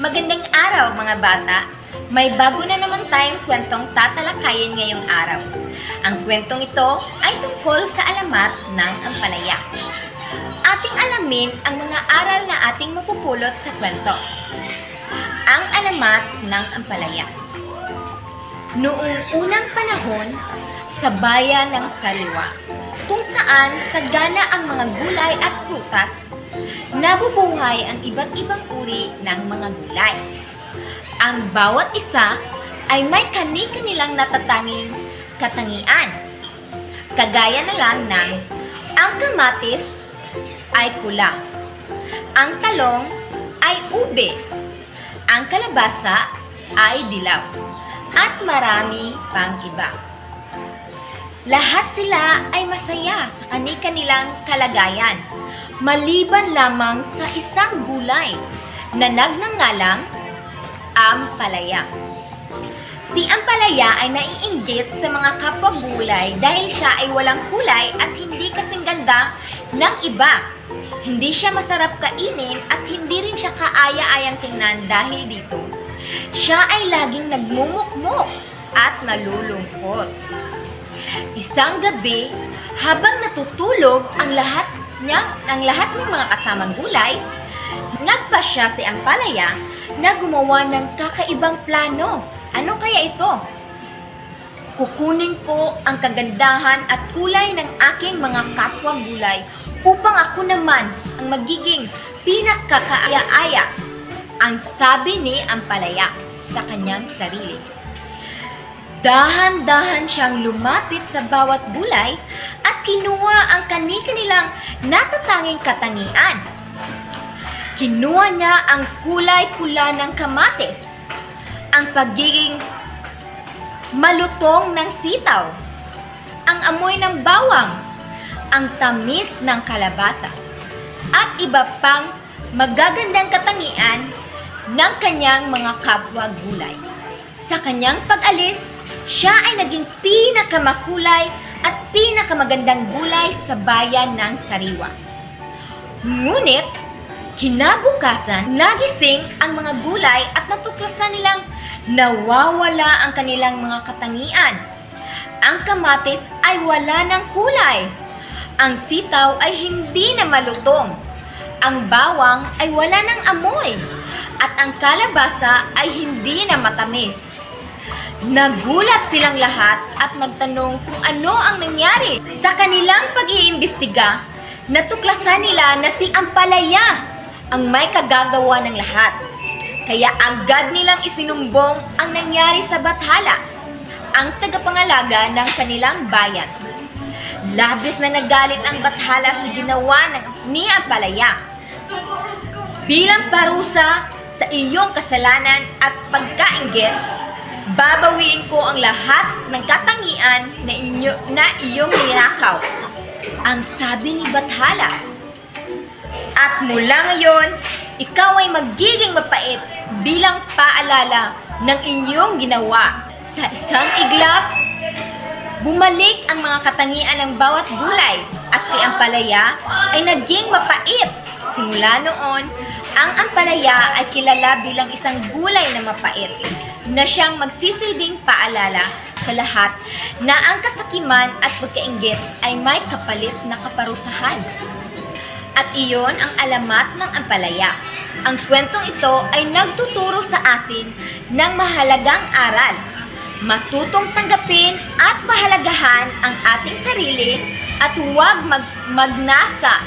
Magandang araw mga bata! May bago na naman tayong kwentong tatalakayin ngayong araw. Ang kwentong ito ay tungkol sa alamat ng ampalaya. Ating alamin ang mga aral na ating mapupulot sa kwento. Ang alamat ng ampalaya. Noong unang panahon, sa bayan ng Sariwa, kung saan sagana ang mga gulay at prutas, nabubuhay ang iba't ibang uri ng mga gulay. Ang bawat isa ay may kani-kanilang natatanging katangian. Kagaya na lang ng ang kamatis ay pula, ang talong ay ube, ang kalabasa ay dilaw, at marami pang iba. Lahat sila ay masaya sa kani-kanilang kalagayan, maliban lamang sa isang gulay na nagngangalang ampalaya. Si ampalaya ay naiinggit sa mga kapwa gulay dahil siya ay walang kulay at hindi kasing ganda ng iba. Hindi siya masarap kainin at hindi rin siya kaaya-ayang tingnan dahil dito. Siya ay laging nagmumukmok at nalulungkot. Isang gabi, habang natutulog ang lahat ng mga kasamang gulay, nagpasya si ampalaya na gumawa ng kakaibang plano. Ano kaya ito? Kukunin ko ang kagandahan at kulay ng aking mga kapwa gulay upang ako naman ang magiging pinakakaaya-aya, ang sabi ni ampalaya sa kanyang sarili. Dahan-dahan siyang lumapit sa bawat gulay at kinuha ang kani-kanilang natatanging katangian. Kinuha niya ang kulay-pula ng kamatis, ang pagiging malutong ng sitaw, ang amoy ng bawang, ang tamis ng kalabasa, at iba pang magagandang katangian ng kanyang mga kapwa gulay. Sa kanyang pag-alis, siya ay naging pinakamakulay at pinakamagandang gulay sa bayan ng Sariwa. Ngunit, kinabukasan, nagising ang mga gulay at natuklasan nilang nawawala ang kanilang mga katangian. Ang kamatis ay wala ng kulay. Ang sitaw ay hindi na malutong. Ang bawang ay wala ng amoy. At ang kalabasa ay hindi na matamis. Nagulat silang lahat at nagtanong kung ano ang nangyari. Sa kanilang pag-iimbestiga, natuklasan nila na si ampalaya ang may kagagawa ng lahat. Kaya agad nilang isinumbong ang nangyari sa Bathala, ang tagapangalaga ng kanilang bayan. Labis na nagalit ang Bathala sa ginawa ni ampalaya. Bilang parusa sa iyong kasalanan at pagkainggit, babawiin ko ang lahat ng katangian na iyong ninakaw, ang sabi ni Bathala. At mula ngayon, ikaw ay magiging mapait bilang paalala ng inyong ginawa. Sa isang iglap, bumalik ang mga katangian ng bawat gulay at si ampalaya ay naging mapait. Simula noon, ang ampalaya ay kilala bilang isang gulay na mapait, na siyang magsisilbing paalala sa lahat na ang kasakiman at pagkainggit ay may kapalit na kaparusahan. At iyon ang alamat ng ampalaya. Ang kwentong ito ay nagtuturo sa atin ng mahalagang aral. Matutong tanggapin at pahalagahan ang ating sarili at huwag magnasa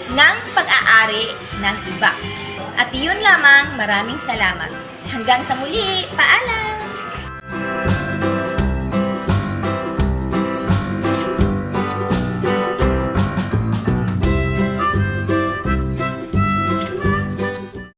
ng pag-aari ng iba. At iyon lamang, maraming salamat. Hanggang sa muli, paalam!